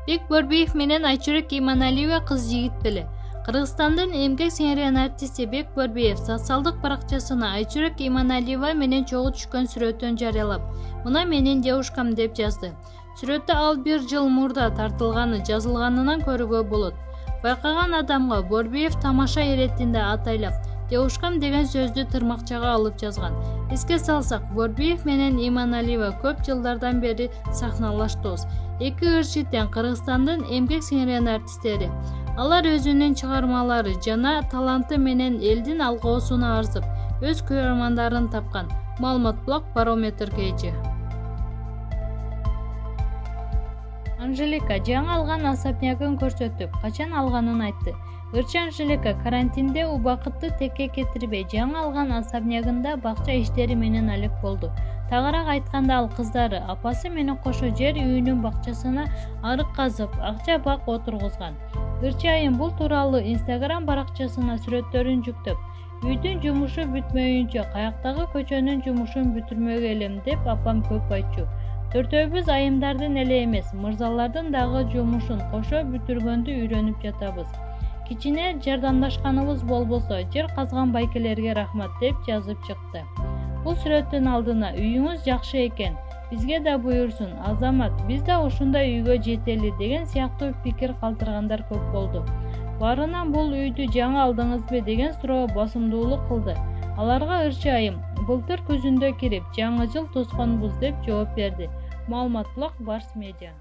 Бек Борбиев менен Айчүрөк Иманалиева кыз-жигит беле. Кыргызстандын эмгек сиңирген артисти Бек Борбиев социалдык баракчасына Айчүрөк Иманалиева менен чогуу түшкөн сүрөтүн жарыялап, "Мына менин девушкам" деп жазды. Сүрөттө ал 1 жыл мурда тартылганы жазылганынан көрүүгө болот. Байкаган адамга Борбиев тамаша иретинде атайлап "девушкам" деген сөздү тырмакчага алып жазган. Эске салсак, Борбиев менен Иманалиева көп жылдардан бери сахналаштыбыз. Эки ырчитен Кыргызстандын эмгек сиңирген артисттери. Алар өзүнүн чыгармалары жана таланты менен элдин алгоосуна арзып, өз көрөрмандарын тапкан. Маалымат Блог Барометр KG. Анжелика жаңы алган особнягын көрсөтүп, качан алганын айтты. Ырчы Анжелика карантинде убакытты текке кетирбей, жаңы алган особнягында бакча иштери менен алек болду. Тагыраак айтканда, ал кыздары, апасы менен кошо жер үйүнүн бакчасына арык казып, акча бак отургузган. Ырчы айым бул тууралуу Instagram баракчасына сүрөттөрүн жүктөп, үйдүн жумушу бүтмөйүнчө каяктагы көчөнүн жумушун бүтүрмөк элем деп апам көп айтчу. Төртөөбүз айымдардын эле эмес, мырзалардын дагы жумушун кошо бүтүргөндү үйрөнүп жатабыз. Кичине жардамдашканыбыз болбосо, жер казган байкелерге рахмат деп жазып чыкты. Бул сүрөттүн алдына "Үйүңүз жакшы экен, бизге да буйрсун, Азамат, биз да ушундай үйгө жетели" деген сыяктуу пикир калтыргандар көп болду. Баарынан бул үйдү жаңы алдыңызбы деген суроо басымдуулук кылды. Аларга ырчы айым "Былтыр күзүндө кирип, жаңы жыл тосконбуз" деп жооп берди. Маалымат Блог Барс Медиа.